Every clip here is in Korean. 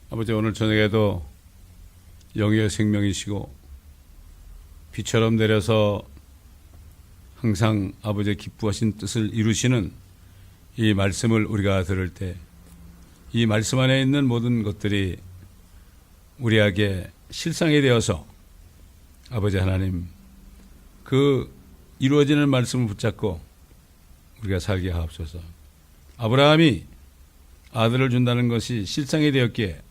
아버지, 오늘 저녁에도 영의 생명이시고 비처럼 내려서 항상 아버지의 기뻐하신 뜻을 이루시는 이 말씀을 우리가 들을 때 이 말씀 안에 있는 모든 것들이 우리에게 실상이 되어서 아버지 하나님, 그 이루어지는 말씀을 붙잡고 우리가 살게 하옵소서. 아브라함이 아들을 준다는 것이 실상이 되었기에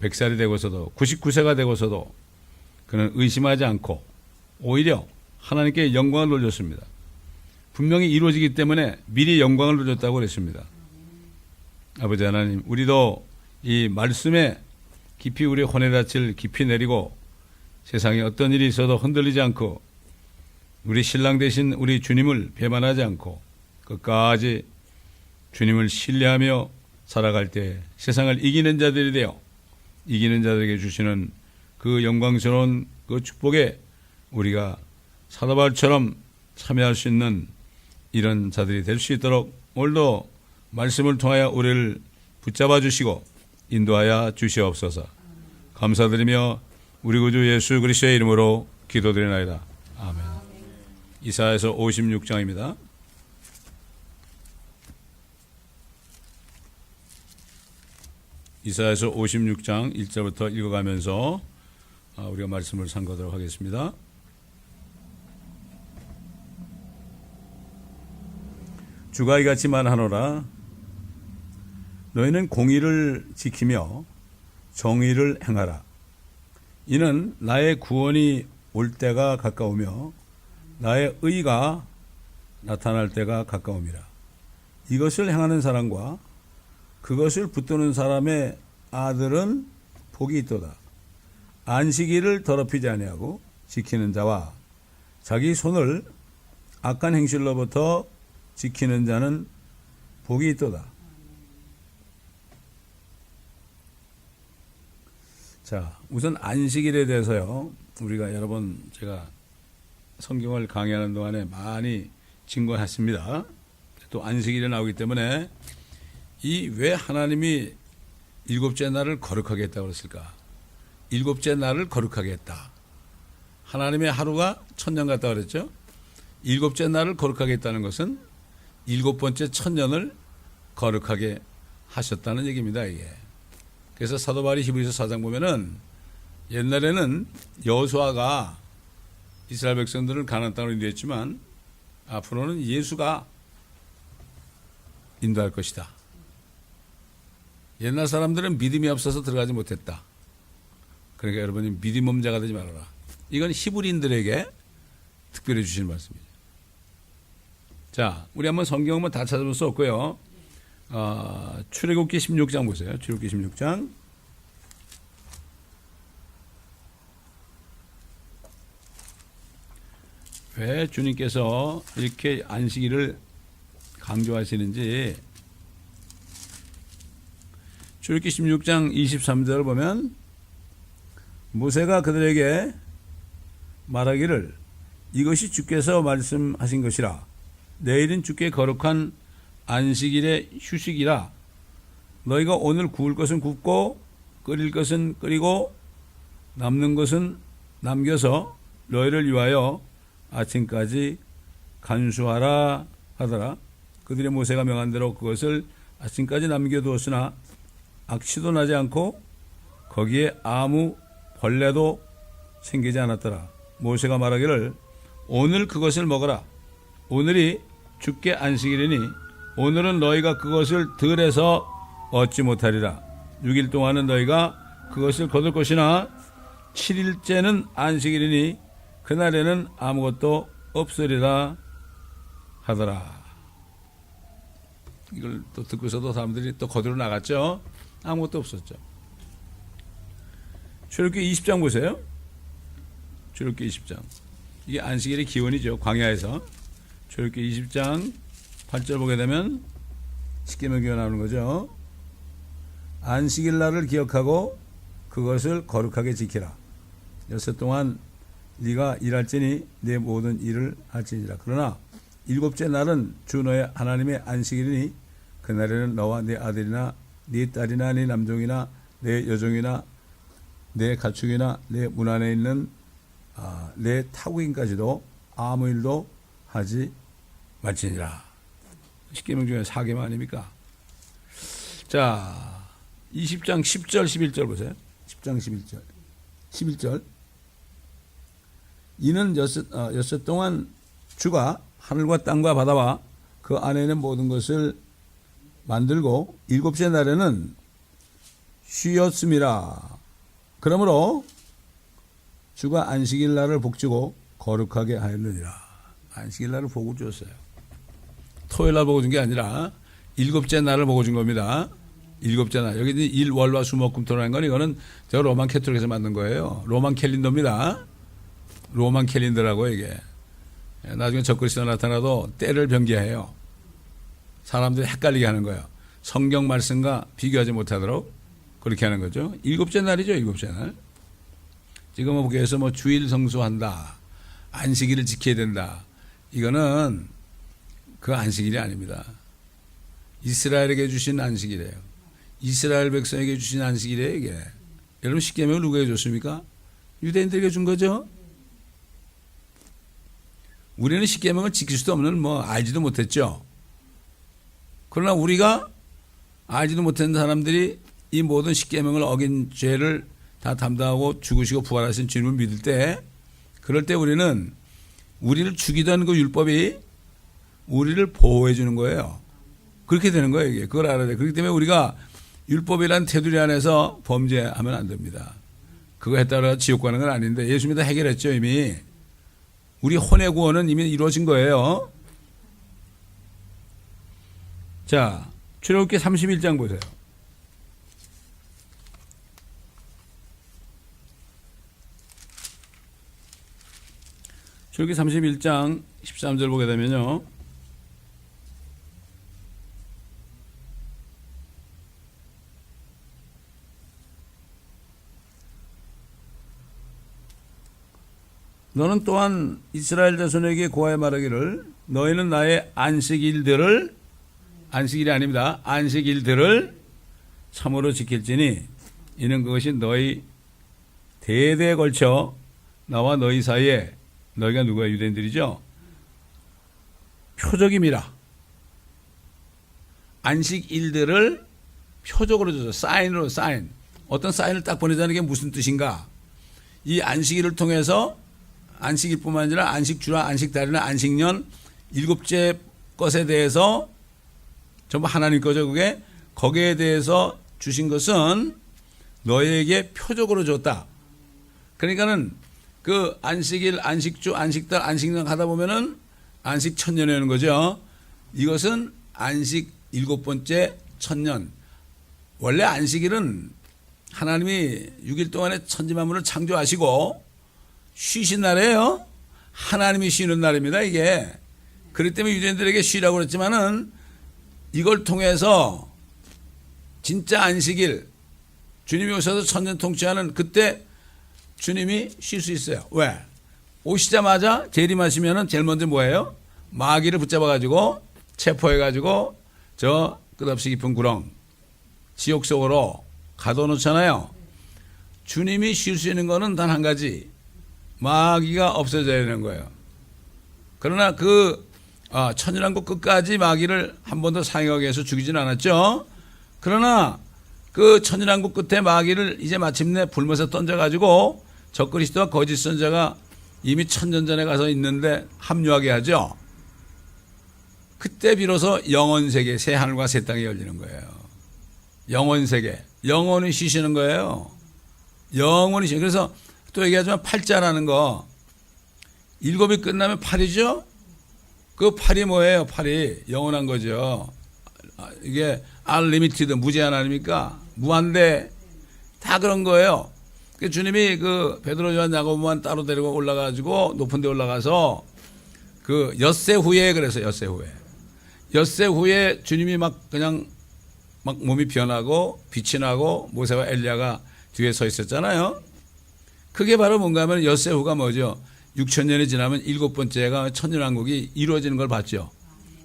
100살이 되고서도 99세가 되고서도 그는 의심하지 않고 오히려 하나님께 영광을 돌렸습니다. 분명히 이루어지기 때문에 미리 영광을 돌렸다고 그랬습니다. 아버지 하나님, 우리도 이 말씀에 깊이 우리 혼의 닻을 깊이 내리고 세상에 어떤 일이 있어도 흔들리지 않고 우리 신랑 되신 우리 주님을 배반하지 않고 끝까지 주님을 신뢰하며 살아갈 때 세상을 이기는 자들이 되어 이기는 자들에게 주시는 그 영광스러운 그 축복에 우리가 사도 바울처럼 참여할 수 있는 이런 자들이 될 수 있도록 오늘도 말씀을 통하여 우리를 붙잡아 주시고 인도하여 주시옵소서. 감사드리며 우리 구주 예수 그리스도의 이름으로 기도드리나이다. 아멘. 이사야서 56장입니다. 이사야서 56장 1절부터 읽어가면서 우리가 말씀을 상고하도록 하겠습니다. 주가 이같이 말하노라. 너희는 공의를 지키며 정의를 행하라. 이는 나의 구원이 올 때가 가까우며 나의 의가 나타날 때가 가까움이라. 이것을 행하는 사람과 그것을 붙드는 사람의 아들은 복이 있도다. 안식일을 더럽히지 아니하고 지키는 자와 자기 손을 악한 행실로부터 지키는 자는 복이 있도다. 자, 우선 안식일에 대해서요, 우리가 여러 번 제가 성경을 강의하는 동안에 많이 증거했습니다. 또 안식일에 나오기 때문에 이 왜 하나님이 일곱째 날을 거룩하게 했다고 그랬을까? 일곱째 날을 거룩하게 했다. 하나님의 하루가 1000년 같다고 그랬죠? 일곱째 날을 거룩하게 했다는 것은 일곱 번째 1000년을 거룩하게 하셨다는 얘기입니다, 이게. 그래서 사도 바울이 히브리서 4장 보면은 옛날에는 여호수아가 이스라엘 백성들을 가나안 땅으로 인도했지만 앞으로는 예수가 인도할 것이다. 옛날 사람들은 믿음이 없어서 들어가지 못했다. 그러니까 여러분이 믿음 없는 자가 되지 말아라. 이건 히브리인들에게 특별히 주시는 말씀이죠. 자, 우리 한번 성경은 다 찾아볼 수 없고요. 출애굽기 16장 보세요. 출애굽기 16장. 왜 주님께서 이렇게 안식일을 강조하시는지 출애굽기 16장 23절을 보면 모세가 그들에게 말하기를 이것이 주께서 말씀하신 것이라. 내일은 주께 거룩한 안식일의 휴식이라. 너희가 오늘 구울 것은 굽고 끓일 것은 끓이고 남는 것은 남겨서 너희를 위하여 아침까지 간수하라 하더라. 그들의 모세가 명한 대로 그것을 아침까지 남겨두었으나 악취도 나지 않고 거기에 아무 벌레도 생기지 않았더라. 모세가 말하기를 오늘 그것을 먹어라. 오늘이 주께 안식일이니 오늘은 너희가 그것을 들에서 얻지 못하리라. 6일 동안은 너희가 그것을 거둘 것이나 7일째는 안식일이니 그날에는 아무것도 없으리라 하더라. 이걸 또 듣고서도 사람들이 또 거두러 나갔죠. 아무것도 없었죠. 출애굽기 20장 보세요. 출애굽기 20장. 이게 안식일의 기원이죠. 광야에서. 출애굽기 20장 8절 보게 되면 십계명기가 나오는 거죠. 안식일 날을 기억하고 그것을 거룩하게 지키라. 여섯 동안 네가 일할지니 내 모든 일을 할지니라. 그러나 일곱째 날은 주 너의 하나님의 안식일이니 그날에는 너와 네 아들이나 네 딸이나 네 남종이나 내 여종이나 내 가축이나 내 문 안에 있는 내 타국인까지도 아무 일도 하지 말지니라. 10계명 중에 4계명 아닙니까? 자, 20장 10절 11절 보세요. 10장 11절. 이는 여섯 동안 주가 하늘과 땅과 바다와 그 안에 있는 모든 것을 만들고 일곱째 날에는 쉬었음이라. 그러므로 주가 안식일 날을 복주고 거룩하게 하였느니라. 안식일 날을 복을 줬어요. 토요일 날 복을 준 게 아니라 일곱째 날을 복을 준 겁니다. 일곱째 날. 여기 일, 월화, 수, 목, 금, 토라는 건 이거는 저 로만 캐톨릭에서 만든 거예요. 로만 캘린더입니다. 로만 캘린더라고 이게. 나중에 적그리스도가 나타나도 때를 변개해요. 사람들이 헷갈리게 하는 거예요. 성경 말씀과 비교하지 못하도록 그렇게 하는 거죠. 일곱째 날이죠, 일곱째 날. 지금 교회에서 뭐 주일 성수한다, 안식일을 지켜야 된다. 이거는 그 안식일이 아닙니다. 이스라엘에게 주신 안식일이에요. 이스라엘 백성에게 주신 안식일이에요, 이게. 여러분, 십계명을 누구에게 줬습니까? 유대인들에게 준 거죠. 우리는 십계명을 지킬 수도 없는 알지도 못했죠. 그러나 우리가 알지도 못한 사람들이 이 모든 십계명을 어긴 죄를 다 담당하고 죽으시고 부활하신 주님을 믿을 때, 그럴 때 우리는 우리를 죽이던 그 율법이 우리를 보호해 주는 거예요. 그렇게 되는 거예요, 이게. 그걸 알아야 돼. 그렇기 때문에 우리가 율법이란 테두리 안에서 범죄하면 안 됩니다. 그거 했다가 지옥 가는 건 아닌데, 예수님이 다 해결했죠, 이미. 우리 혼의 구원은 이미 이루어진 거예요. 자, 출애굽기 31장 보세요. 출애굽기 31장 13절 보게 되면요. 너는 또한 이스라엘 자손에게 고하여 말하기를 너희는 나의 안식일들을, 안식일이 아닙니다, 안식일들을 참으로 지킬지니 이는 그것이 너희 대대에 걸쳐 나와 너희 사이에, 너희가 누구야? 유대인들이죠. 표적임이라. 안식일들을 표적으로 줘서 사인으로, 사인. 어떤 사인을 딱 보내자는 게 무슨 뜻인가? 이 안식일을 통해서 안식일뿐만 아니라 안식주나 안식달이나 안식년 일곱째 것에 대해서 전부 하나님 거죠. 그게 거기에 대해서 주신 것은 너희에게 표적으로 줬다. 그러니까는 그 안식일, 안식주, 안식달, 안식년 하다 보면은 안식 천년이 오는 거죠. 이것은 안식 일곱 번째 천년. 원래 안식일은 하나님이 6일 동안에 천지만물을 창조하시고 쉬신 날이에요. 하나님이 쉬는 날입니다, 이게. 그렇기 때문에 유대인들에게 쉬라고 그랬지만은 이걸 통해서 진짜 안식일, 주님이 오셔서 천년 통치하는 그때 주님이 쉴 수 있어요. 왜? 오시자마자 재림하시면은 제일 먼저 뭐예요? 마귀를 붙잡아가지고 체포해가지고 저 끝없이 깊은 구렁, 지옥 속으로 가둬놓잖아요. 주님이 쉴 수 있는 거는 단 한 가지. 마귀가 없어져야 되는 거예요. 그러나 그 천일왕국 끝까지 마귀를 한 번도 사용하게 해서 죽이진 않았죠. 그러나 그 천일왕국 끝에 마귀를 이제 마침내 불못에 던져가지고 적그리스도와 거짓 선자가 이미 천년 전에 가서 있는데 합류하게 하죠. 그때 비로소 영원세계, 새 하늘과 새 땅이 열리는 거예요. 영원세계, 영원히 쉬시는 거예요. 영원히 쉬는. 그래서 또 얘기하지만 팔자라는 거, 일곱이 끝나면 팔이죠. 그 팔이 뭐예요? 팔이 영원한 거죠. 이게 unlimited, 무제한 아닙니까? 무한대, 다 그런 거예요. 주님이 그 베드로, 요한, 야고보만 따로 데리고 올라가지고 높은 데 올라가서 그 엿새 후에, 그래서 엿새 후에, 엿새 후에 주님이 막 그냥 막 몸이 변하고 빛이 나고 모세와 엘리야가 뒤에 서 있었잖아요. 그게 바로 뭔가 하면 엿새 후가 뭐죠? 6,000년이 지나면 일곱 번째가 천년왕국이 이루어지는 걸 봤죠.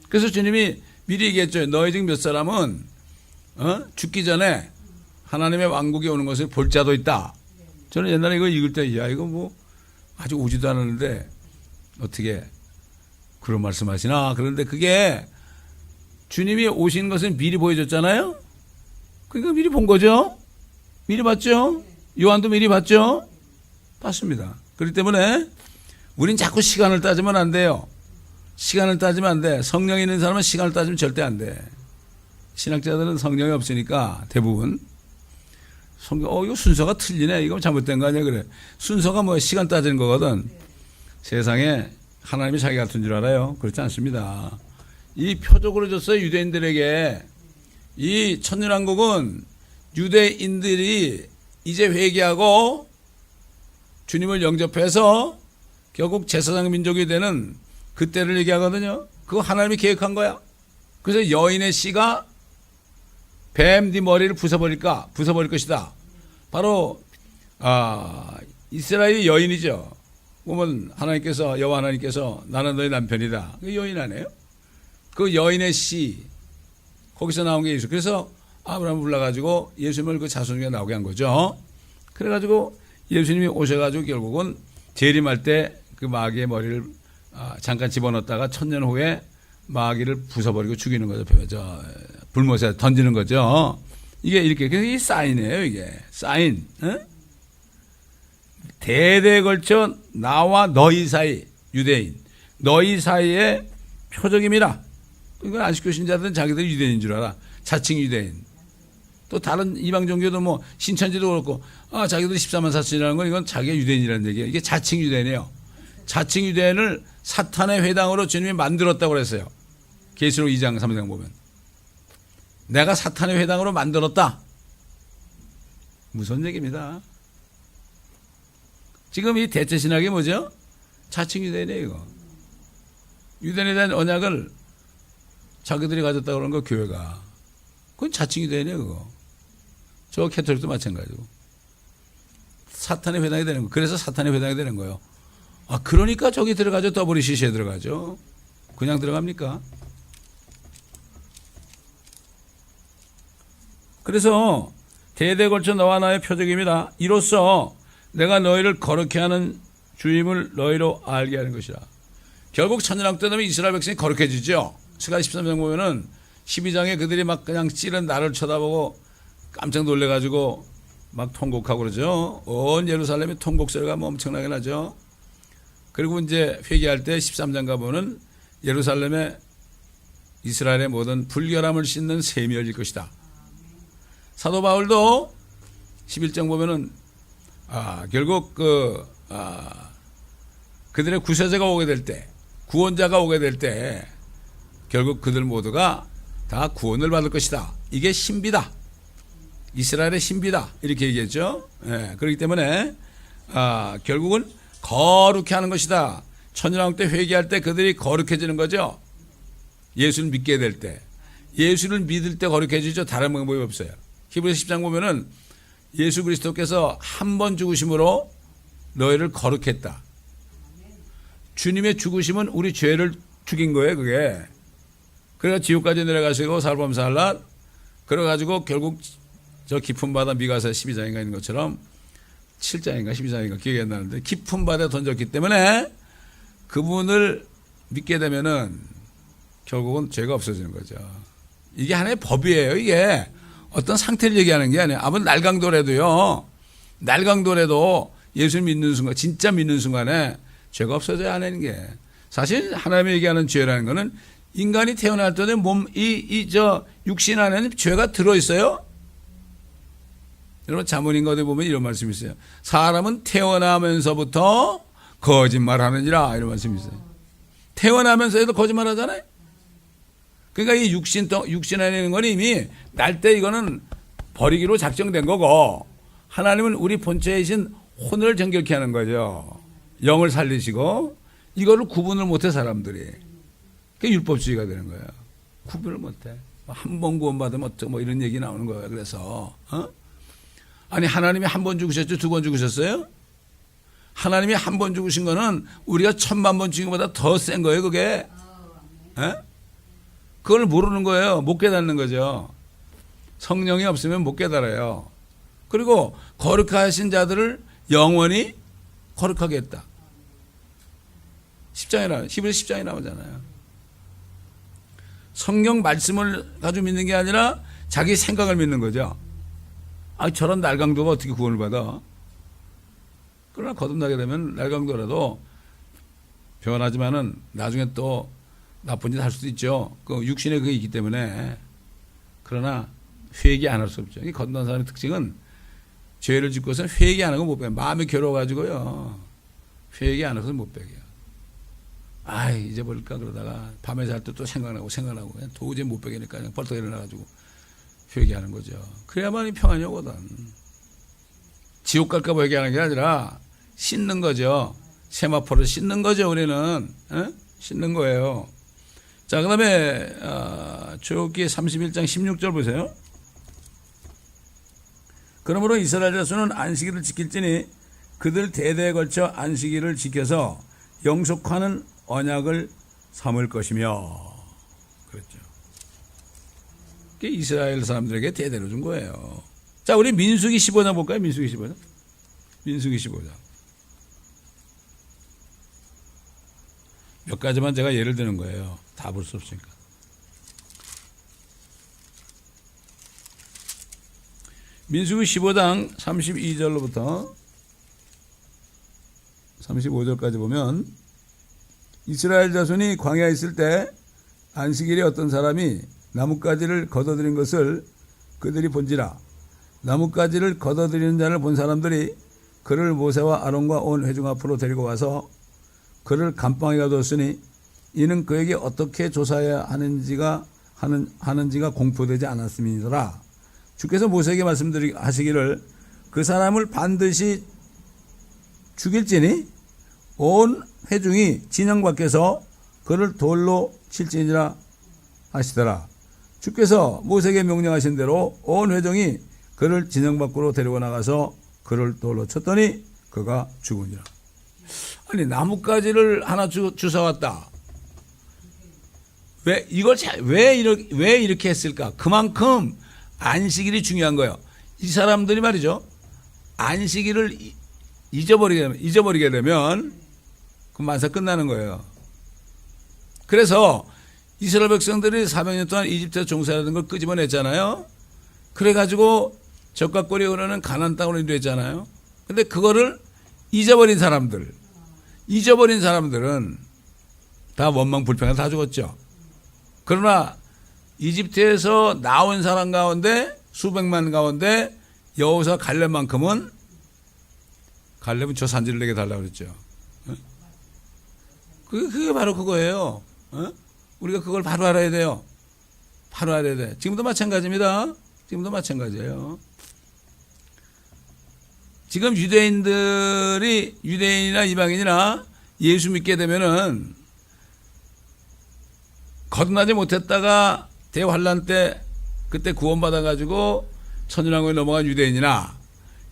그래서 주님이 미리 얘기했죠. 너희 중 몇 사람은 죽기 전에 하나님의 왕국이 오는 것을 볼 자도 있다. 저는 옛날에 이거 읽을 때, 야, 이거 뭐 아주 오지도 않았는데 어떻게 그런 말씀하시나. 그런데 그게 주님이 오신 것은 미리 보여줬잖아요. 그러니까 미리 본 거죠. 미리 봤죠. 요한도 미리 봤죠. 봤습니다. 그렇기 때문에 우린 자꾸 시간을 따지면 안 돼요. 시간을 따지면 안 돼. 성령이 있는 사람은 시간을 따지면 절대 안 돼. 신학자들은 성령이 없으니까 대부분 성경, 이거 순서가 틀리네. 이거 잘못된 거 아니야. 그래. 순서가 뭐 시간 따지는 거거든. 세상에 하나님이 자기 같은 줄 알아요. 그렇지 않습니다. 이 표적으로 줬어요. 유대인들에게. 이 천년왕국은 유대인들이 이제 회개하고 주님을 영접해서 결국 제사장 민족이 되는 그때를 얘기하거든요. 그거 하나님이 계획한 거야. 그래서 여인의 씨가 뱀 네 머리를 부숴버릴 것이다. 바로 이스라엘의 여인이죠. 보면 여호와 하나님께서 나는 너의 남편이다. 그 여인 아니에요? 그 여인의 씨 거기서 나온 게 예수. 그래서 아브라함을 불러가지고 예수님을 그 자손 중에 나오게 한 거죠. 그래가지고 예수님이 오셔가지고 결국은 재림할 때 그 마귀의 머리를 잠깐 집어넣었다가 1000년 후에 마귀를 부숴버리고 죽이는 거죠. 불못에 던지는 거죠. 이게 이렇게. 이게 사인이에요. 이게 사인. 대대에 걸쳐 나와 너희 사이, 유대인 너희 사이의 표적임이라. 이건 안식교 신자들은 자기들이 유대인인 줄 알아. 자칭 유대인. 또 다른 이방 종교도 뭐 신천지도 그렇고 자기들이 14만 4천이라는 건 이건 자기가 유대인이라는 얘기예요. 이게 자칭 유대인이에요. 자칭 유대인을 사탄의 회당으로 주님이 만들었다고 그랬어요. 계시록 2장 3장 보면 내가 사탄의 회당으로 만들었다. 무서운 얘기입니다. 지금 이 대체 신학이 뭐죠? 자칭 유대인이에요. 이거. 유대인에 대한 언약을 자기들이 가졌다고 그러는 거 교회가. 그건 자칭 유대인이에요. 그거. 저 캐톨릭도 마찬가지고. 사탄의 회당이 되는 거. 그래서 사탄의 회당이 되는 거예요. 그러니까 저기 들어가죠. WCC에 들어가죠. 그냥 들어갑니까? 그래서 대대에 걸쳐 너와 나의 표적임이라. 이로써 내가 너희를 거룩해 하는 주임을 너희로 알게 하는 것이라. 결국 천년왕국 때 되면 이스라엘 백성이 거룩해지죠. 스가 13장 보면은 12장에 그들이 막 그냥 찌른 나를 쳐다보고 깜짝 놀래가지고 막 통곡하고 그러죠. 온 예루살렘의 통곡 소리가 뭐 엄청나게 나죠. 그리고 이제 회개할 때 13장 가보면 예루살렘에 이스라엘의 모든 불결함을 씻는 셈이 열릴 것이다. 사도 바울도 11장 보면은 결국 그들의 구세자가 오게 될 때, 구원자가 오게 될 때 결국 그들 모두가 다 구원을 받을 것이다. 이게 신비다. 이스라엘의 신비다. 이렇게 얘기했죠. 예, 그렇기 때문에 결국은 거룩해 하는 것이다. 천년왕국 때 회개할 때 그들이 거룩해지는 거죠. 예수를 믿게 될 때. 예수를 믿을 때 거룩해지죠. 다른 방법이 없어요. 히브리서 10장 보면은 예수 그리스도께서 한 번 죽으심으로 너희를 거룩했다. 주님의 죽으심은 우리 죄를 죽인 거예요. 그게. 그래서 지옥까지 내려가시고 살범살라 그래가지고 결국 저 깊은 바다 미가서 12장인가 있는 것처럼 7장인가 12장인가 기억이 안 나는데 깊은 바다에 던졌기 때문에 그분을 믿게 되면은 결국은 죄가 없어지는 거죠. 이게 하나의 법이에요. 이게 어떤 상태를 얘기하는 게 아니에요. 아무튼 날강도래도요. 날강도래도 예수를 믿는 순간, 진짜 믿는 순간에 죄가 없어져야 하는 게. 사실 하나님이 얘기하는 죄라는 거는 인간이 태어날 때 육신 안에는 죄가 들어있어요. 여러분 자문인가 어디 보면 이런 말씀이 있어요. 사람은 태어나면서부터 거짓말하느니라 이런 말씀이 있어요. 태어나면서도 거짓말하잖아요. 그러니까 이 육신 안에 있는 건 이미 날 때 이거는 버리기로 작정된 거고 하나님은 우리 본체이신 혼을 정결케 하는 거죠. 영을 살리시고 이거를 구분을 못해 사람들이. 그게 율법주의가 되는 거예요. 구분을 못해. 한 번 구원받으면 어쩌고 뭐 이런 얘기 나오는 거예요. 그래서 아니 하나님이 한 번 죽으셨죠? 두 번 죽으셨어요? 하나님이 한 번 죽으신 거는 우리가 1000만 번 죽은 것보다 더 센 거예요. 그게. 그걸 모르는 거예요. 못 깨닫는 거죠. 성령이 없으면 못 깨달아요. 그리고 거룩하신 자들을 영원히 거룩하게 했다. 10장에 히브리서 10장에 나오잖아요. 성경 말씀을 가지고 믿는 게 아니라 자기 생각을 믿는 거죠. 저런 날강도가 어떻게 구원을 받아? 그러나 거듭나게 되면 날강도라도 변하지만은 나중에 또 나쁜 짓 할 수도 있죠. 그 육신에 그게 있기 때문에. 그러나 회개 안 할 수 없죠. 이 거듭난 사람의 특징은 죄를 짓고서는 회개 안 하고 못 빼요. 마음이 괴로워가지고요. 회개 안 하고서 못 빼요. 잊어버릴까 그러다가 밤에 잘 때 또 생각나고 그냥 도저히 못 빼니까 그냥 벌떡 일어나가지고 회개하는 거죠. 그래야만이 평안이 오거든. 지옥 갈까 봐 회개하는 게 아니라 씻는 거죠. 세마포를 씻는 거죠. 우리는 씻는 거예요. 자, 그 다음에 출애굽기 31장 16절 보세요. 그러므로 이스라엘 자손은 안식일을 지킬지니 그들 대대에 걸쳐 안식일을 지켜서 영속하는 언약을 삼을 것이며. 그렇죠. 그게 이스라엘 사람들에게 대대로 준 거예요. 자, 우리 민수기 15장 볼까요? 민수기 15장. 민수기 15장. 몇 가지만 제가 예를 드는 거예요. 다 볼 수 없으니까. 민수기 15장 32절로부터 35절까지 보면 이스라엘 자손이 광야에 있을 때 안식일에 어떤 사람이 나뭇가지를 걷어들인 것을 그들이 본지라. 나뭇가지를 걷어들이는 자를 본 사람들이 그를 모세와 아론과 온 회중 앞으로 데리고 와서 그를 감방에 가두었으니 이는 그에게 어떻게 조사해야 하는지가 공포되지 않았음이니라. 주께서 모세에게 말씀하시기를 그 사람을 반드시 죽일지니 온 회중이 진영 밖에서 그를 돌로 칠지니라 하시더라. 주께서 모세에게 명령하신 대로 온 회중이 그를 진영 밖으로 데리고 나가서 그를 돌로 쳤더니 그가 죽으니라. 아니, 나뭇가지를 하나 주워왔다. 왜 이렇게 했을까? 그만큼 안식일이 중요한 거예요. 이 사람들이 말이죠. 안식일을 잊어버리게 되면 그 만사 끝나는 거예요. 그래서 이스라엘 백성들이 400년 동안 이집트에서 종살이하던 걸 끄집어냈잖아요. 그래가지고 적과 꼴이 흐르는 가나안 땅으로 인도했잖아요. 근데 그거를 잊어버린 사람들은 다 원망 불평에 다 죽었죠. 그러나 이집트에서 나온 사람 가운데 수백만 가운데 여호수아 갈렙만큼은 갈렙은 저 산지를 내게 달라고 그랬죠. 그게 바로 그거예요. 우리가 그걸 바로 알아야 돼요. 바로 알아야 돼. 지금도 마찬가지입니다. 지금도 마찬가지예요. 지금 유대인이나 이방인이나 예수 믿게 되면은 거듭나지 못했다가 대환란 때 그때 구원받아가지고 천연왕국에 넘어간 유대인이나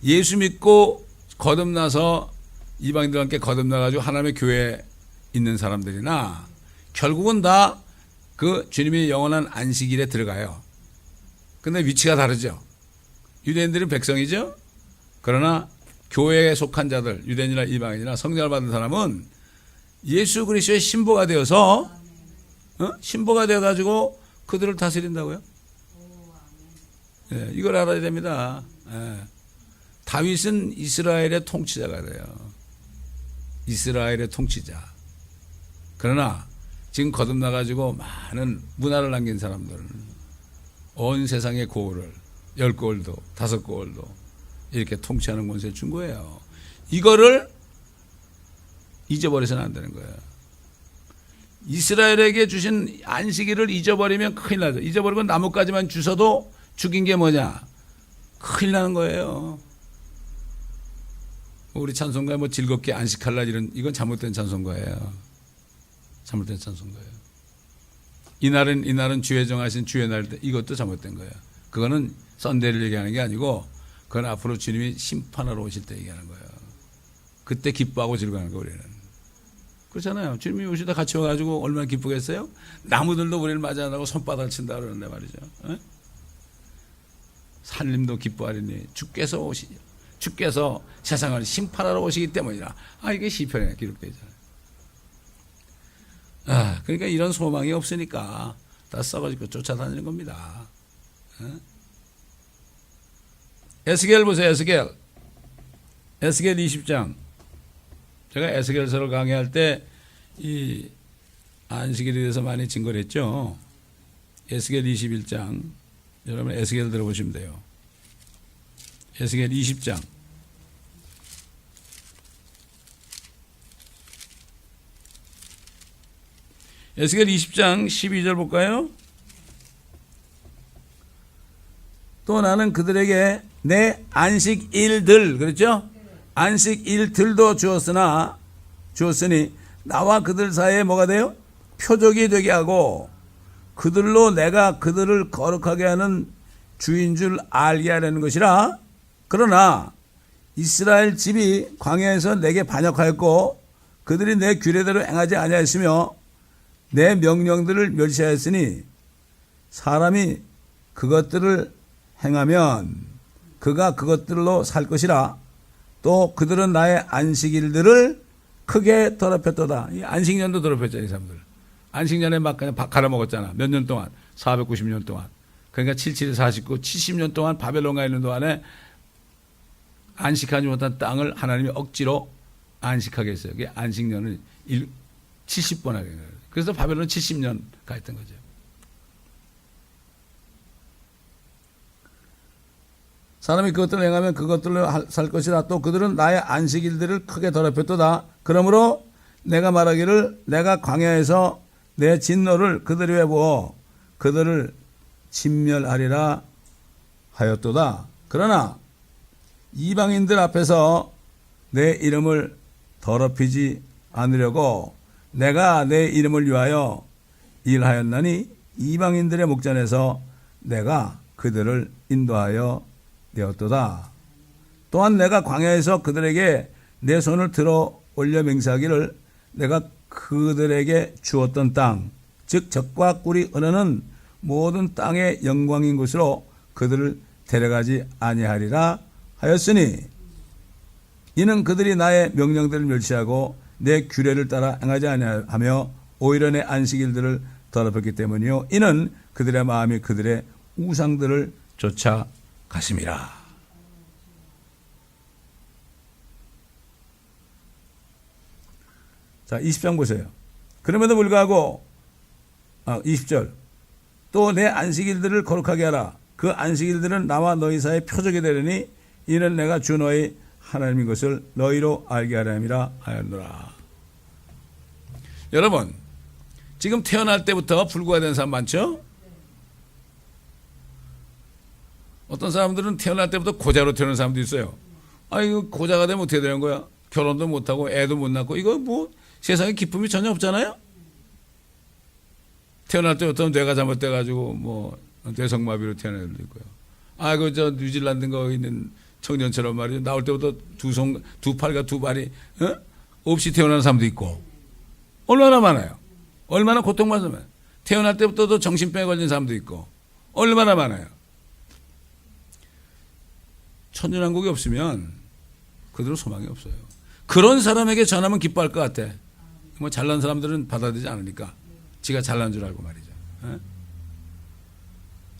예수 믿고 거듭나서 이방인들과 함께 거듭나가지고 하나님의 교회에 있는 사람들이나 결국은 다 그 주님의 영원한 안식일에 들어가요. 근데 위치가 다르죠. 유대인들은 백성이죠. 그러나 교회에 속한 자들, 유대인이나 이방인이나 성령을 받은 사람은 예수 그리스도의 신보가 되어서 신보가 되어가지고 그들을 다스린다고요. 예, 이걸 알아야 됩니다. 예. 다윗은 이스라엘의 통치자가 돼요. 이스라엘의 통치자. 그러나 지금 거듭나가지고 많은 문화를 남긴 사람들은 온 세상의 고을을 10고을도 5고을도 이렇게 통치하는 권세를 준 거예요. 이거를 잊어버려서는 안 되는 거예요. 이스라엘에게 주신 안식일을 잊어버리면 큰일 나죠. 잊어버리고 나뭇가지만 주워도 죽인 게 뭐냐? 큰일 나는 거예요. 우리 찬송가에 즐겁게 안식할라 이건 잘못된 찬송가예요. 잘못된 찬송가예요. 이날은 주의 정하신 주의 날 때 이것도 잘못된 거예요. 그거는 썬데이를 얘기하는 게 아니고 그건 앞으로 주님이 심판하러 오실 때 얘기하는 거예요. 그때 기뻐하고 즐거워하는 거예요. 우리는. 그렇잖아요. 주님이 오시다 같이 와가지고 얼마나 기쁘겠어요? 나무들도 우리를 맞이하라고 손바닥을 친다 그러는데 말이죠. 하나님도 기뻐하리니 주께서 세상을 심판하러 오시기 때문이라. 이게 시편에 기록되어 있잖아요. 그러니까 이런 소망이 없으니까 다 썩어지고 쫓아다니는 겁니다. 에스겔 보세요. 에스겔 20장. 제가 에스겔서를 강의할 때 이 안식일에 대해서 많이 증거를 했죠. 에스겔 21장. 여러분 에스겔 들어보시면 돼요. 에스겔 20장. 에스겔 20장 12절 볼까요? 또 나는 그들에게 내 안식일들, 그렇죠? 안식일들도 주었으니 나와 그들 사이에 뭐가 돼요? 표적이 되게 하고 그들로 내가 그들을 거룩하게 하는 주인 줄 알게 하려는 것이라. 그러나 이스라엘 집이 광야에서 내게 반역하였고 그들이 내 규례대로 행하지 아니하였으며 내 명령들을 멸시하였으니 사람이 그것들을 행하면 그가 그것들로 살 것이라. 또 그들은 나의 안식일들을 크게 더럽혔도다. 이 안식년도 더럽혔잖아요, 이 사람들. 안식년에 막 그냥 갈아먹었잖아. 몇 년 동안? 490년 동안. 그러니까 77에 49, 70년 동안 바벨론 가 있는 동안에 안식하지 못한 땅을 하나님이 억지로 안식하게 했어요. 그게 안식년을 70번 하게 해요. 그래서 바벨론 70년 가 있던 거죠. 사람이 그것들을 행하면 그것들로 살 것이라. 또 그들은 나의 안식일들을 크게 더럽혔도다. 그러므로 내가 말하기를 내가 광야에서 내 진노를 그들 위에 부어 그들을 진멸하리라 하였도다. 그러나 이방인들 앞에서 내 이름을 더럽히지 않으려고 내가 내 이름을 위하여 일하였나니 이방인들의 목전에서 내가 그들을 인도하여 되었도다. 또한 내가 광야에서 그들에게 내 손을 들어 올려 맹세하기를 내가 그들에게 주었던 땅, 즉 젖과 꿀이 흐르는 모든 땅의 영광인 곳으로 그들을 데려가지 아니하리라 하였으니 이는 그들이 나의 명령들을 멸시하고 내 규례를 따라 행하지 아니하며 오히려 내 안식일들을 더럽혔기 때문이요. 이는 그들의 마음이 그들의 우상들을 쫓아가심이라. 자, 20장 보세요. 그럼에도 불구하고 20절 또 내 안식일들을 거룩하게 하라. 그 안식일들은 나와 너희 사이에 표적이 되려니 이는 내가 주 너희 하나님인 것을 너희로 알게 하려 함이라 하였노라. 여러분, 지금 태어날 때부터 불구가 사람 많죠? 어떤 사람들은 태어날 때부터 고자로 태어난 사람도 있어요. 이거 고자가 되면 어떻게 되는 거야? 결혼도 못하고 애도 못 낳고 이거 뭐 세상에 기쁨이 전혀 없잖아요? 태어날 때부터 뇌가 잘못돼가지고 뭐 뇌성마비로 태어날 수도 있고요. 그 뉴질랜드가 있는 청년처럼 말이죠. 나올 때부터 두 팔과 두 발이 없이 태어나는 사람도 있고 얼마나 많아요. 얼마나 고통받으면 태어날 때부터도 정신병에 걸린 사람도 있고 얼마나 많아요. 천연왕국이 없으면 그대로 소망이 없어요. 그런 사람에게 전하면 기뻐할 것 같아. 뭐 잘난 사람들은 받아들이지 않으니까 지가 잘난 줄 알고 말이죠.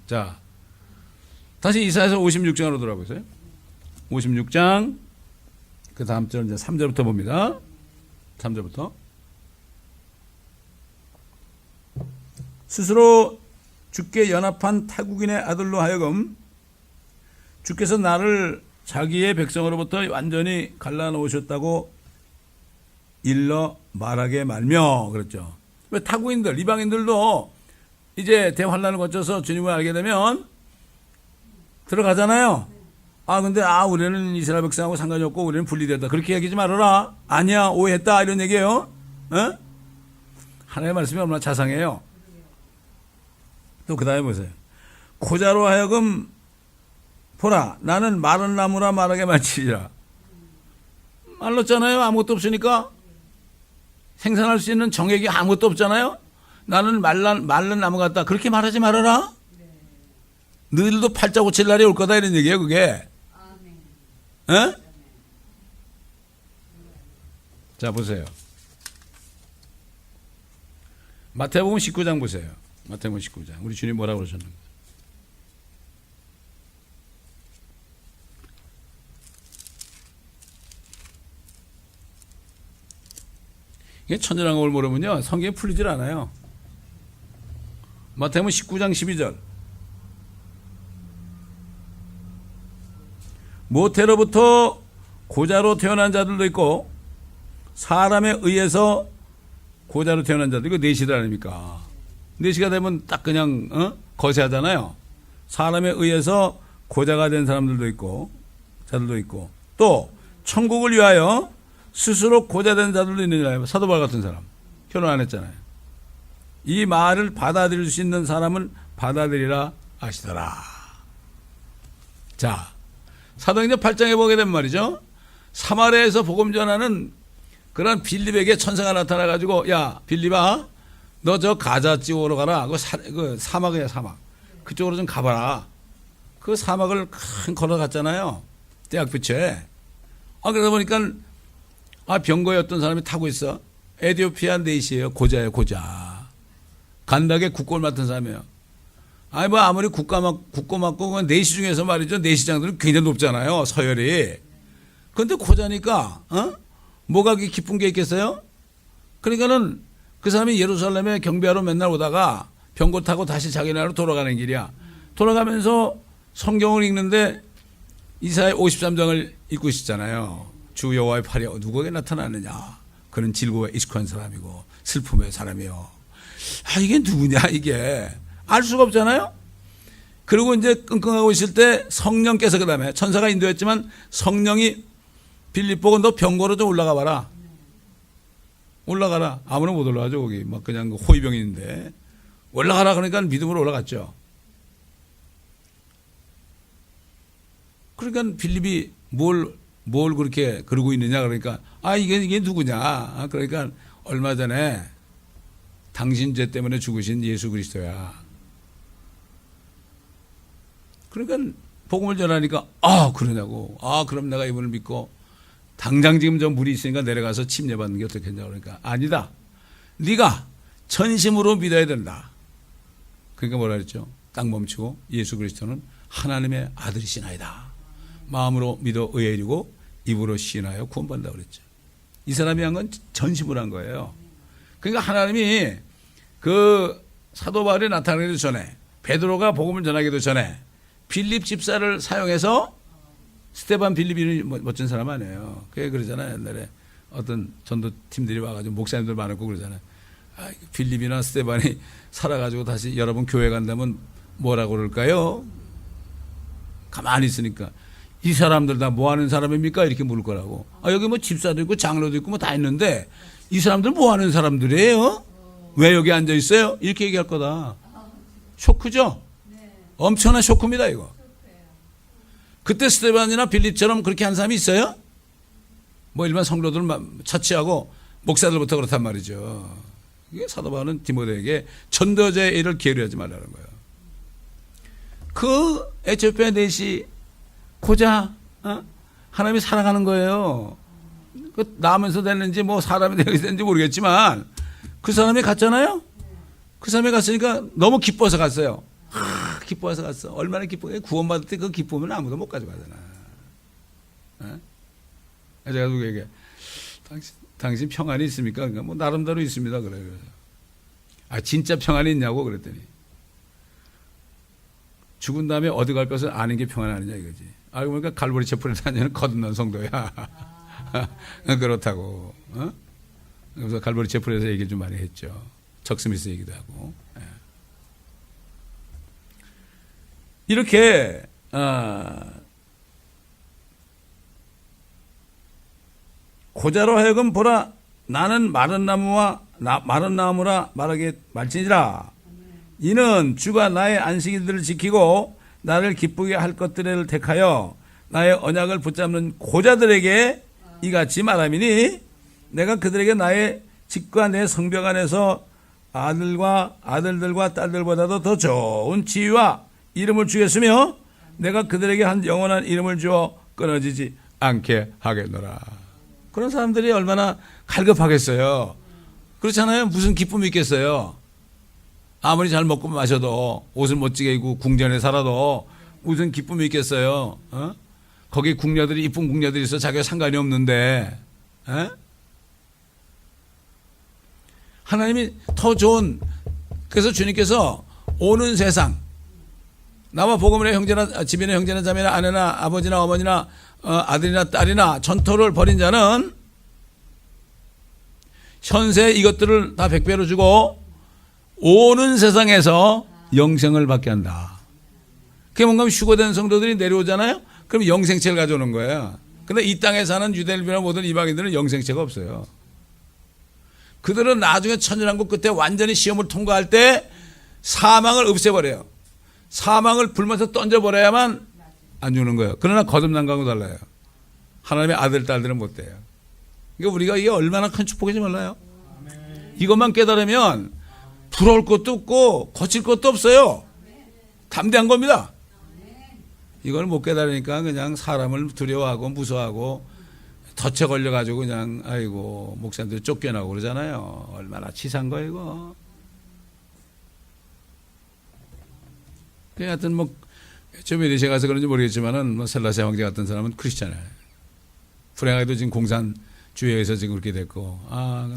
자, 다시 이사야서 56장으로 돌아보세요. 56장 그 다음 절 이제 3절부터 봅니다. 3절부터 스스로 주께 연합한 타국인의 아들로 하여금 주께서 나를 자기의 백성으로부터 완전히 갈라놓으셨다고 일러 말하게 말며 그랬죠. 왜 타국인들, 이방인들도 이제 대환란을 거쳐서 주님을 알게 되면 들어가잖아요. 근데 우리는 이스라엘 백성하고 상관이 없고 우리는 분리됐다. 그렇게 얘기하지 말아라. 아니야, 오해했다. 이런 얘기예요. 하나님의 말씀이 얼마나 자상해요. 또 그 다음에 보세요. 고자로 하여금 보라, 나는 마른 나무라 말하게 만지리라. 말랐잖아요. 아무것도 없으니까. 생산할 수 있는 정액이 아무것도 없잖아요. 나는 마른 나무 같다. 그렇게 말하지 말아라. 너희들도 팔자 고칠 날이 올 거다 이런 얘기예요 그게. 어? 자 보세요. 마태복음 19장 보세요. 마태복음 19장. 우리 주님 뭐라고 그러셨는가? 이게 천연왕국을 모르면요 성경이 풀리질 않아요. 마태복음 19장 12절. 모태로부터 고자로 태어난 자들도 있고 사람에 의해서 고자로 태어난 자들, 이거 넷이다 아닙니까? 넷이가 되면 딱 그냥 거세하잖아요. 사람에 의해서 고자가 된 사람들도 있고 자들도 있고 또 천국을 위하여 스스로 고자된 자들도 있느니라. 사도 바울 같은 사람 결혼 안 했잖아요. 이 말을 받아들일 수 있는 사람은 받아들이라 하시더라. 자, 사도행전 8장에 보게 되면 말이죠. 사마리아에서 복음 전하는 그런 빌립에게 천사가 나타나가지고 야 빌립아 너 저 가자 지역으로 가라. 그 사막이야 사막. 그쪽으로 좀 가봐라. 그 사막을 큰 걸어갔잖아요. 대학교에. 그러다 보니까 병거에 어떤 사람이 타고 있어. 에티오피아 넷이에요. 고자예요 고자. 간닥에 국고를 맡은 사람이에요. 뭐 아무리 국고 맡고 내시 중에서 말이죠. 내시장들은 굉장히 높잖아요. 서열이. 그런데 고자니까 뭐가 기쁜 게 있겠어요? 그러니까는 그 사람이 예루살렘에 경배하러 맨날 오다가 병고 타고 다시 자기 나라로 돌아가는 길이야. 돌아가면서 성경을 읽는데 이사야 53장을 읽고 있었잖아요. 주 여호와의 팔이 누구에게 나타나느냐. 그는 질고에 익숙한 사람이고 슬픔의 사람이요. 이게 누구냐 이게. 알 수가 없잖아요. 그리고 이제 끙끙하고 있을 때 성령께서 그 다음에 천사가 인도했지만 성령이 빌립 보고 너 병거로 좀 올라가 봐라. 올라가라. 아무나 못 올라가죠 거기. 막 그냥 호위병인데 올라가라 그러니까 믿음으로 올라갔죠. 그러니까 빌립이 뭘 그렇게 그러고 있느냐 그러니까 이게 누구냐. 그러니까 얼마 전에 당신 죄 때문에 죽으신 예수 그리스도야. 그러니까 복음을 전하니까 그러냐고. 그럼 내가 이분을 믿고 당장 지금 저 물이 있으니까 내려가서 침례받는 게 어떻겠냐 그러니까 아니다. 네가 전심으로 믿어야 된다. 그러니까 뭐라 그랬죠? 딱 멈추고 예수 그리스도는 하나님의 아들이시나이다. 마음으로 믿어 의에 이르고 입으로 시인하여 구원받는다 그랬죠. 이 사람이 한 건 전심으로 한 거예요. 그러니까 하나님이 그 사도 바울이 나타나기도 전에 베드로가 복음을 전하기도 전에 빌립 집사를 사용해서 스테반 빌립이 멋진 사람 아니에요. 그게 그러잖아요. 옛날에 어떤 전도팀들이 와가지고 목사님들 많았고 그러잖아요. 빌립이나 스테반이 살아가지고 다시 여러분 교회 간다면 뭐라고 그럴까요? 가만히 있으니까 이 사람들 다 뭐 하는 사람입니까? 이렇게 물을 거라고. 여기 뭐 집사도 있고 장로도 있고 뭐 다 있는데 이 사람들 뭐 하는 사람들이에요? 왜 여기 앉아 있어요? 이렇게 얘기할 거다. 쇼크죠? 엄청난 쇼크입니다 이거. 그때 스테반이나 빌립처럼 그렇게 한 사람이 있어요? 뭐 일반 성도들 처치하고 목사들부터 그렇단 말이죠. 이게 사도 바울은 디모데에게 전도자의 일을 게으르하지 말라는 거예요. 그 에티오피아 넷이 고자 하나님이 사랑하는 거예요. 그 나면서 됐는지 뭐 사람이 되는지 모르겠지만 그 사람이 갔잖아요. 그 사람이 갔으니까 너무 기뻐서 갔어요. 기뻐서 갔어. 얼마나 기뻐. 구원받을 때 그 기쁨은 아무도 못 가져가잖아. 제가 누구에게 당신 평안이 있습니까? 그러니까 뭐 나름대로 있습니다. 그래. 진짜 평안이 있냐고 그랬더니 죽은 다음에 어디 갈 것을 아는 게 평안 아니냐 이거지. 알고 보니까 갈보리 체포에 다니는 거듭난 성도야. 그렇다고. 그래서 갈보리 체포에서 얘기를 좀 많이 했죠. 척스미스 얘기도 하고. 이렇게 고자로 하여금 보라 나는 마른 나무라 말하게 말지니라. 이는 주가 나의 안식일들을 지키고 나를 기쁘게 할 것들을 택하여 나의 언약을 붙잡는 고자들에게 이같이 말함이니 내가 그들에게 나의 집과 내 성벽 안에서 아들들과 딸들보다도 더 좋은 지위와 이름을 주겠으며 내가 그들에게 한 영원한 이름을 주어 끊어지지 않게 하겠노라. 그런 사람들이 얼마나 갈급하겠어요. 그렇잖아요. 무슨 기쁨이 있겠어요. 아무리 잘 먹고 마셔도 옷을 멋지게 입고 궁전에 살아도 무슨 기쁨이 있겠어요. 거기 궁녀들이 이쁜 궁녀들이 있어 자기가 상관이 없는데 하나님이 더 좋은, 그래서 주님께서 오는 세상 나와 복음의 형제나 집인의 형제나 자매나 아내나 아버지나 어머니나 아들이나 딸이나 전토를 벌인 자는 현세 이것들을 다 100배로 주고 오는 세상에서 영생을 받게 한다. 그게 뭔가 휴거된 성도들이 내려오잖아요. 그럼 영생체를 가져오는 거예요. 근데 이 땅에 사는 유대인이나 모든 이방인들은 영생체가 없어요. 그들은 나중에 천년왕국 끝에 완전히 시험을 통과할 때 사망을 없애버려요. 사망을 불면서 던져버려야만 안 주는 거예요. 그러나 거듭난다고 달라요. 하나님의 아들, 딸들은 못 돼요. 그러니까 우리가 이게 얼마나 큰 축복인지 몰라요. 이것만 깨달으면 부러울 것도 없고 거칠 것도 없어요. 담대한 겁니다. 이걸 못 깨달으니까 그냥 사람을 두려워하고 무서워하고 덫에 걸려가지고 그냥 아이고 목사님들 쫓겨나고 그러잖아요. 얼마나 치사한 거예요 이거. 하여튼 뭐 좀 이리시 가서 그런지 모르겠지만은 뭐 셀라세 황제 같은 사람은 크리스찬이에요. 불행하게도 지금 공산주의에서 지금 그렇게 됐고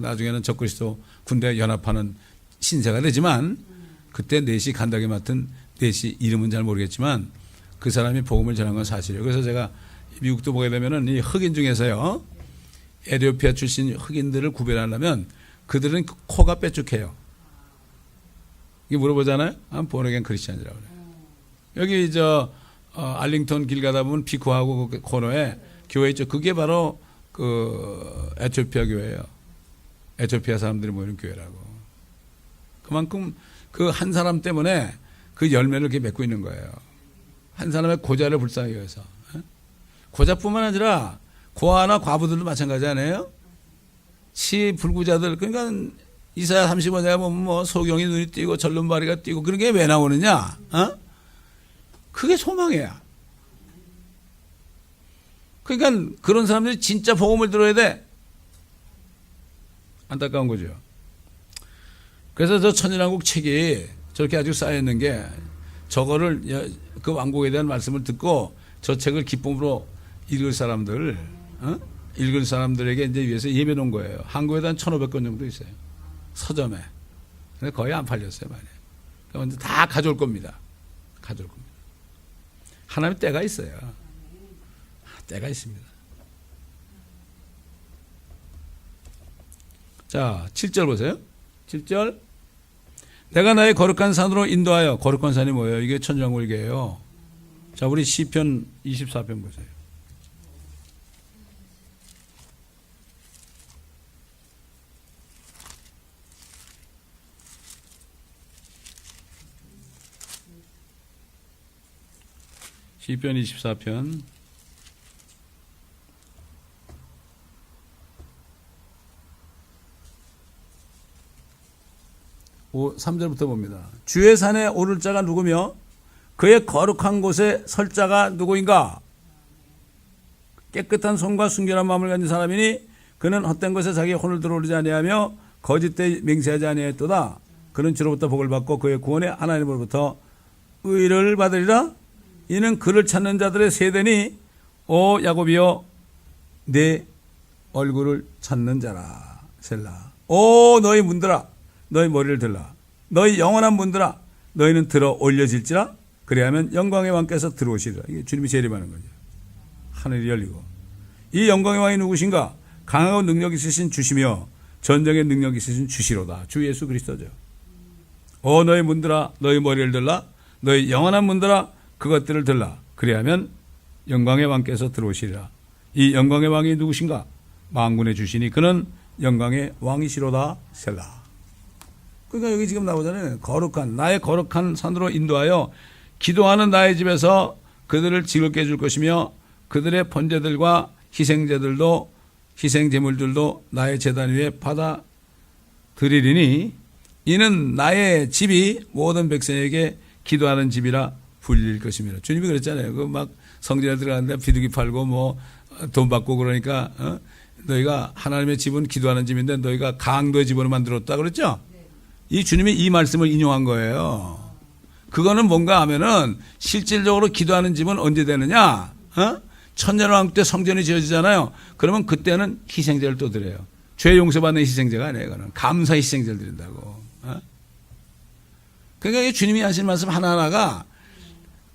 나중에는 적그리스도 군대 연합하는 신세가 되지만 그때 넷이 간다게 맡은 넷이 이름은 잘 모르겠지만 그 사람이 복음을 전한 건 사실이에요. 그래서 제가 미국도 보게 되면은 이 흑인 중에서요 에티오피아 출신 흑인들을 구별하려면 그들은 코가 뾰족해요. 이게 물어보잖아요. 보너겐 크리스찬이라고 그래요. 여기 알링턴 길 가다 보면 비코하고 그 코너에 교회 있죠. 그게 바로 그 에티오피아 교회예요. 에티오피아 사람들이 모이는 교회라고. 그만큼 그 한 사람 때문에 그 열매를 이렇게 맺고 있는 거예요. 한 사람의 고자를 불쌍히 위해서. 고자뿐만 아니라 고아나 과부들도 마찬가지 아니에요? 불구자들, 그러니까 이사야 35장에 보면 뭐 소경이 눈이 띄고 절름발이가 띄고 그런 게 왜 나오느냐? 그게 소망이야. 그러니까 그런 사람들이 진짜 복음을 들어야 돼. 안타까운 거죠. 그래서 저 천연왕국 책이 저렇게 아주 쌓여있는 게 저거를 그 왕국에 대한 말씀을 듣고 저 책을 기쁨으로 읽을 사람들, 읽을 사람들에게 이제 위해서 예매 놓은 거예요. 한국에도 한 1,500권 정도 있어요. 서점에. 근데 거의 안 팔렸어요, 많이. 그런데 다 가져올 겁니다. 가져올 겁니다. 하나님 때가 있어요. 때가 있습니다. 자, 7절 보세요. 7절. 내가 나의 거룩한 산으로 인도하여, 거룩한 산이 뭐예요? 이게 천정골계예요. 자, 우리 시편 24편 보세요. 시편 24편 3절부터 봅니다. 주의 산에 오를 자가 누구며 그의 거룩한 곳에 설 자가 누구인가? 깨끗한 손과 순결한 마음을 가진 사람이니 그는 헛된 것에 자기의 혼을 들어올리지 아니하며 거짓되이 맹세하지 아니하였도다. 그는 주로부터 복을 받고 그의 구원의 하나님으로부터 의를 받으리라. 이는 그를 찾는 자들의 세대니 오 야곱이여 내 얼굴을 찾는 자라. 셀라. 오 너희 문들아 너희 머리를 들라. 너희 영원한 문들아 너희는 들어 올려질지라. 그래야면 영광의 왕께서 들어오시리라. 이게 주님이 재림하는 거죠. 하늘이 열리고. 이 영광의 왕이 누구신가? 강하고 능력 있으신 주시며 전쟁의 능력 있으신 주시로다. 주 예수 그리스도죠. 오 너희 문들아 너희 머리를 들라. 너희 영원한 문들아 그것들을 들라. 그래야면 영광의 왕께서 들어오시리라. 이 영광의 왕이 누구신가? 만군의 주시니 그는 영광의 왕이시로다. 셀라. 그러니까 여기 지금 나오잖아요. 거룩한 나의 거룩한 산으로 인도하여 기도하는 나의 집에서 그들을 즐겁게 해줄 것이며 그들의 번제들과 희생제물들도 나의 제단 위에 받아 드리리니 이는 나의 집이 모든 백성에게 기도하는 집이라 불릴 것입니다. 주님이 그랬잖아요. 그 막 성전에 들어갔는데 비둘기 팔고 뭐 돈 받고 그러니까 너희가 하나님의 집은 기도하는 집인데 너희가 강도의 집으로 만들었다 그랬죠? 이 주님이 이 말씀을 인용한 거예요. 그거는 뭔가 하면은 실질적으로 기도하는 집은 언제 되느냐? 천년왕국 때 성전이 지어지잖아요. 그러면 그때는 희생제를 또 드려요. 죄 용서받는 희생제가 아니에요. 그거는 감사 희생제를 드린다고. 그러니까 이 주님이 하신 말씀 하나하나가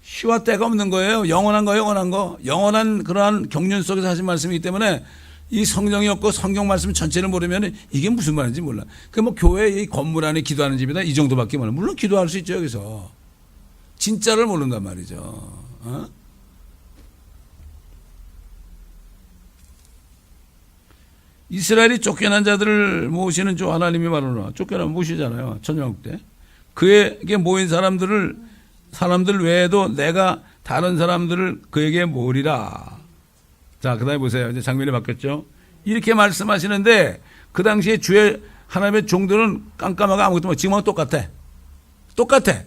시와 때가 없는 거예요. 영원한 거, 영원한 거. 영원한 그러한 경륜 속에서 하신 말씀이기 때문에 이 성경이 없고 성경 말씀 전체를 모르면 이게 무슨 말인지 몰라. 그 뭐 교회 이 건물 안에 기도하는 집이다 이 정도밖에 몰라. 물론 기도할 수 있죠 여기서. 진짜를 모른단 말이죠. 이스라엘이 쫓겨난 자들을 모으시는 주 하나님이 말하노라. 쫓겨나면 모시잖아요. 천년왕국 때. 그에게 모인 사람들 외에도 내가 다른 사람들을 그에게 모으리라. 자, 그 다음에 보세요. 이제 장면이 바뀌었죠. 이렇게 말씀하시는데 그 당시에 주의 하나님의 종들은 깜깜하고 아무것도 못, 지금하고 똑같아. 똑같아.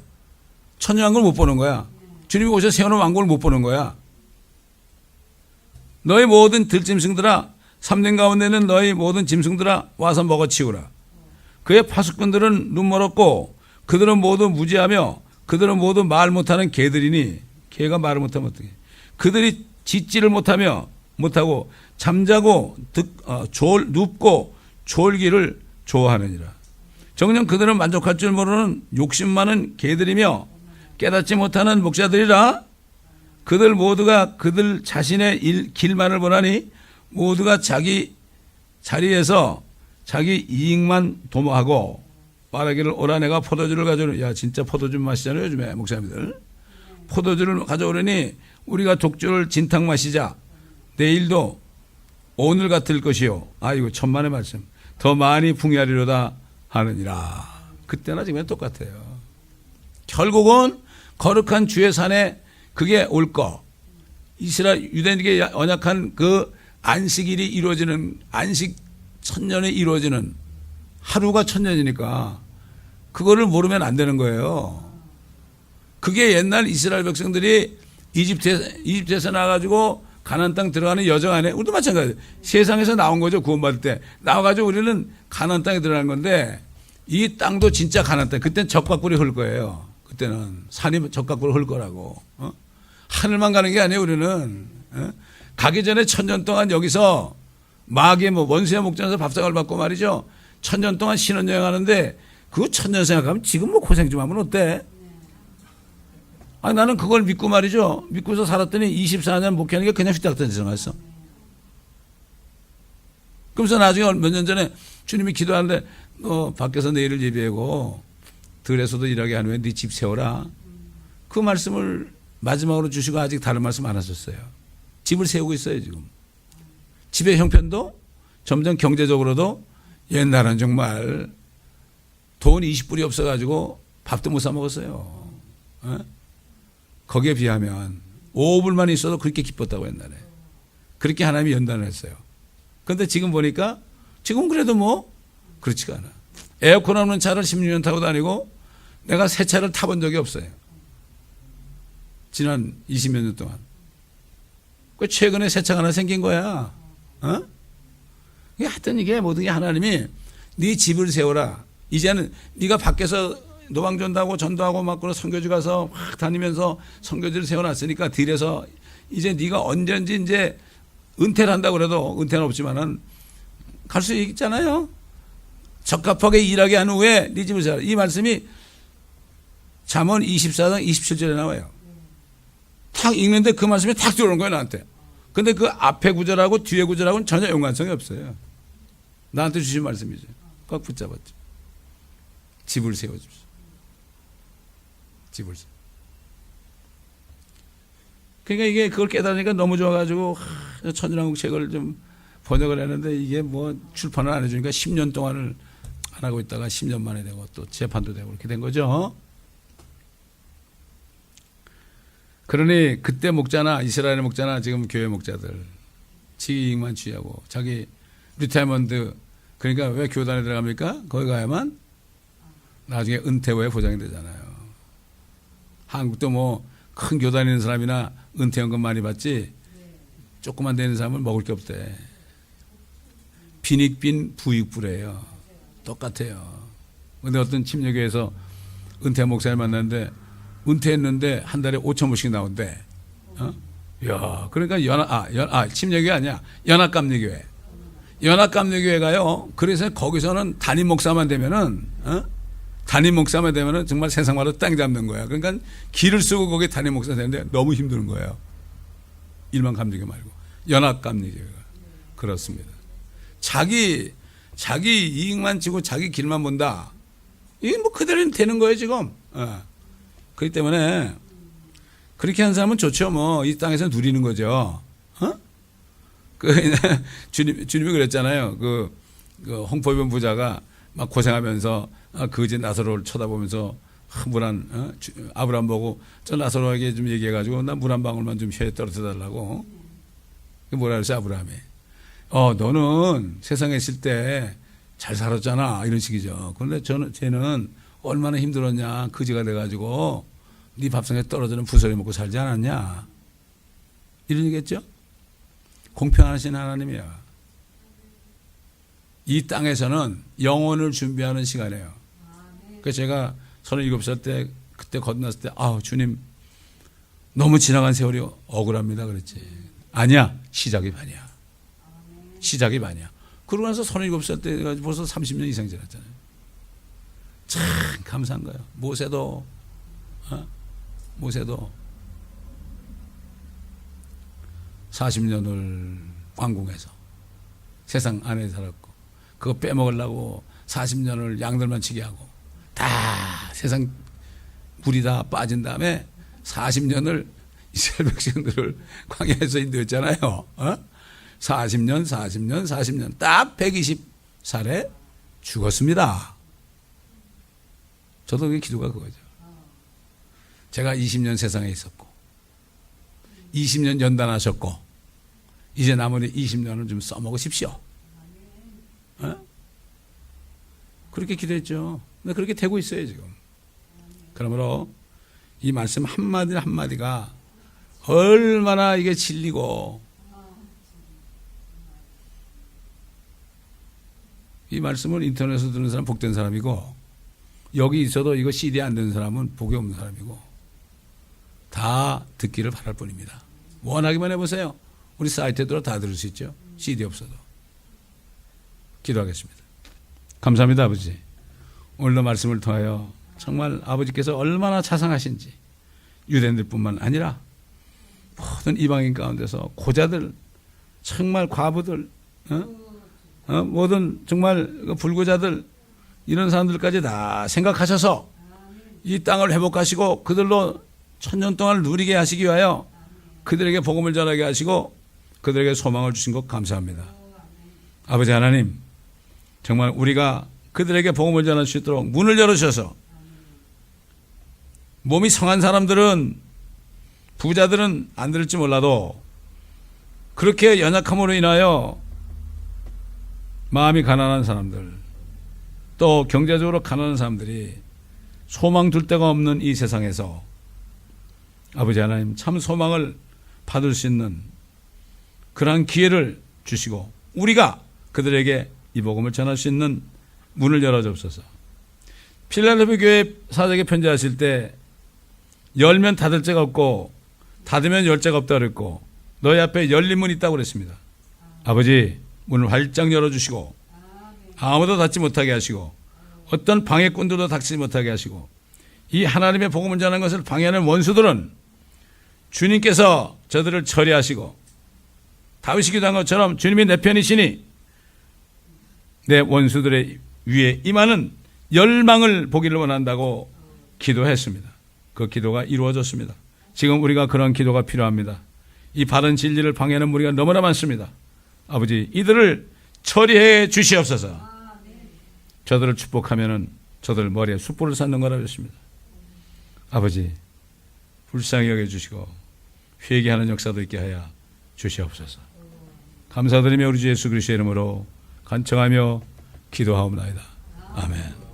천년왕국을 못 보는 거야. 주님이 오셔서 세우는 왕국을 못 보는 거야. 너희 모든 들짐승들아, 3년 가운데는 너희 모든 짐승들아 와서 먹어치우라. 그의 파수꾼들은 눈 멀었고 그들은 모두 무지하며 그들은 모두 말 못하는 개들이니 개가 말을 못하면 어떡해. 그들이 짖지를 못하고 잠자고 눕고 졸기를 좋아하느니라. 정녕 그들은 만족할 줄 모르는 욕심 많은 개들이며 깨닫지 못하는 목자들이라. 그들 모두가 그들 자신의 길만을 보나니 모두가 자기 자리에서 자기 이익만 도모하고 말하기를 오라 내가 포도주를 가져오니. 야 진짜 포도주 마시잖아요 요즘에 목사님들. 포도주를 가져오려니 우리가 독주를 진탕 마시자. 내일도 오늘 같을 것이요. 아이고 천만의 말씀. 더 많이 풍요하리로다 하느니라. 그때나 지금은 똑같아요. 결국은 거룩한 주의 산에 그게 올 거. 이스라엘 유대인에게 언약한 그 안식일이 이루어지는 안식 천년에 이루어지는 하루가 천년이니까 그거를 모르면 안 되는 거예요. 그게 옛날 이스라엘 백성들이 이집트에서 나와가지고 가나안 땅 들어가는 여정 안에 우리도 마찬가지예요. 세상에서 나온 거죠. 구원받을 때 나와가지고 우리는 가나안 땅에 들어가는 건데 이 땅도 진짜 가나안 땅. 그때는 적과 꿀이 흘 거예요. 그때는 산이 적과 꿀이 흘 거라고. 하늘만 가는 게 아니에요. 우리는 가기 전에 천년 동안 여기서 마귀의 원수의 목전에서 밥상을 받고 말이죠. 천년 동안 신혼여행 하는데 그거 천년 생각하면 지금 뭐 고생 좀 하면 어때? 아니 나는 그걸 믿고 말이죠. 믿고서 살았더니 24년 목회하는 게 그냥 휘딱던 생각했어. 그러면서 나중에 몇 년 전에 주님이 기도하는데 너 밖에서 내일을 예비하고 들에서도 일하게 하는 후에 네 집 세워라. 그 말씀을 마지막으로 주시고 아직 다른 말씀 안 하셨어요. 집을 세우고 있어요 지금. 집의 형편도 점점 경제적으로도 옛날은 정말 돈 20불이 없어가지고 밥도 못 사 먹었어요. 거기에 비하면 5불만 있어도 그렇게 기뻤다고 옛날에. 그렇게 하나님이 연단을 했어요. 그런데 지금 보니까 지금 그래도 뭐 그렇지가 않아. 에어컨 없는 차를 16년 타고 다니고 내가 새 차를 타본 적이 없어요. 지난 20몇 년 동안. 그 최근에 새 차가 하나 생긴 거야. 하여튼 이게 모든 게 하나님이 네 집을 세워라. 이제는 네가 밖에서 노방전도하고 전도하고 막 그런 선교지 가서 확 다니면서 선교지를 세워놨으니까 딜에서 이제 네가 언제든지 이제 은퇴를 한다고 그래도 은퇴는 없지만은 갈 수 있잖아요. 적합하게 일하게 한 후에 네 집을 세워라. 이 말씀이 잠언 24장 27절에 나와요. 탁 읽는데 그 말씀이 탁 들어오는 거예요 나한테. 근데 그 앞에 구절하고 뒤에 구절하고는 전혀 연관성이 없어요. 나한테 주신 말씀이죠. 꽉 붙잡았죠. 집을 세워주십시오. 집을 세워. 그러니까 이게 그걸 깨달으니까 너무 좋아가지고 천년왕국 책을 좀 번역을 했는데 이게 뭐 출판을 안 해주니까 10년 동안을 안 하고 있다가 10년 만에 되고 또 재판도 되고 이렇게 된 거죠. 그러니 그때 목자나 이스라엘의 목자나 지금 교회 목자들 지익만 취하고 자기 리타이먼트 그러니까 왜 교단에 들어갑니까? 거기 가야만 나중에 은퇴 후에 보장이 되잖아요. 한국도 뭐 큰 교회 다니는 사람이나 은퇴연금 많이 받지 조그만 되는 사람은 먹을 게 없대. 빈익빈 부익부래요. 똑같아요. 근데 어떤 침례교회에서 은퇴 목사님 만났는데 은퇴했는데 한 달에 5,000불씩 나온대. 야, 그러니까 침례교회 아니야. 연합감리교회. 연합감리교회가요. 그래서 거기서는 담임 목사만 되면은 정말 세상말로 땅 잡는 거야. 그러니까 길을 쓰고 거기 담임 목사 되는데 너무 힘드는 거예요. 일반 감리교 말고 연합감리교회가 그렇습니다. 자기 이익만 지고 자기 길만 본다. 이게 뭐 그대로 되는 거예요 지금. 그렇기 때문에 그렇게 한 사람은 좋죠. 뭐 이 땅에서 누리는 거죠. 주님이 그랬잖아요. 그 홍포병 부자가 막 고생하면서 거지 나사로를 쳐다보면서 물한 아브라함 보고 저 나사로에게 좀 얘기해가지고 나 물 한 방울만 좀 혀에 떨어져 달라고. 뭐라 그랬어 아브라함이? 너는 세상에 있을 때 잘 살았잖아 이런 식이죠. 그런데 쟤는 얼마나 힘들었냐 거지가 돼가지고 네 밥상에 떨어지는 부서리 먹고 살지 않았냐 이런 얘기겠죠. 공평하신 하나님이야. 이 땅에서는 영혼을 준비하는 시간이에요. 그래서 제가 37살 때 그때 거듭났을 때 주님 너무 지나간 세월이 억울합니다 그랬지. 아니야. 시작이 반이야. 시작이 반이야. 그러고 나서 37살 때 벌써 30년 이상 지났잖아요. 참 감사한 거예요. 모세도 40년을 왕궁에서 세상 안에 살았고 그거 빼먹으려고 40년을 양들만 치게 하고 다 세상 물이 다 빠진 다음에 40년을 이스라엘 백성들을 광야에서 인도했잖아요. 40년 딱 120살에 죽었습니다. 저도 그 기도가 그거죠. 제가 20년 세상에 있었고 20년 연단하셨고 이제 나머지 20년을 좀 써먹으십시오. 그렇게 기도했죠. 근데 그렇게 되고 있어요 지금. 그러므로 이 말씀 한마디 한마디가 얼마나 이게 진리고 이 말씀을 인터넷에서 듣는 사람 복된 사람이고 여기 있어도 이거 CD 안 듣는 사람은 복이 없는 사람이고 다 듣기를 바랄 뿐입니다. 원하기만 해보세요. 우리 사이트에 들어 다 들을 수 있죠. CD 없어도. 기도하겠습니다. 감사합니다 아버지. 오늘도 말씀을 통하여 정말 아버지께서 얼마나 자상하신지 유대인들뿐만 아니라 모든 이방인 가운데서 고자들 정말 과부들 모든 정말 불구자들 이런 사람들까지 다 생각하셔서 이 땅을 회복하시고 그들로 천년 동안 누리게 하시기 위하여 그들에게 복음을 전하게 하시고 그들에게 소망을 주신 것 감사합니다. 아버지 하나님 정말 우리가 그들에게 복음을 전할 수 있도록 문을 열어주셔서 몸이 성한 사람들은 부자들은 안 들을지 몰라도 그렇게 연약함으로 인하여 마음이 가난한 사람들 또 경제적으로 가난한 사람들이 소망 둘 데가 없는 이 세상에서 아버지 하나님 참 소망을 받을 수 있는 그러한 기회를 주시고 우리가 그들에게 이 복음을 전할 수 있는 문을 열어주옵소서. 필라델피아 교회 사역에 편지하실 때 열면 닫을 자가 없고 닫으면 열 자가 없다 그랬고 너희 앞에 열린 문이 있다고 그랬습니다. 아버지 문을 활짝 열어주시고 아무도 닫지 못하게 하시고 어떤 방해꾼들도 닫지 못하게 하시고 이 하나님의 복음을 전하는 것을 방해하는 원수들은 주님께서 저들을 처리하시고 다윗이 기도한 것처럼 주님이 내 편이시니 내 원수들의 위에 임하는 열망을 보기를 원한다고 기도했습니다. 그 기도가 이루어졌습니다. 지금 우리가 그런 기도가 필요합니다. 이 바른 진리를 방해하는 무리가 너무나 많습니다. 아버지 이들을 처리해 주시옵소서. 저들을 축복하면은 저들 머리에 숯불을 쌓는 거라고 했습니다. 아버지 불쌍히 여겨주시고 회개하는 역사도 있게 하여 주시옵소서. 감사드리며 우리 주 예수 그리스도의 이름으로 간청하며 기도하옵나이다. 아멘.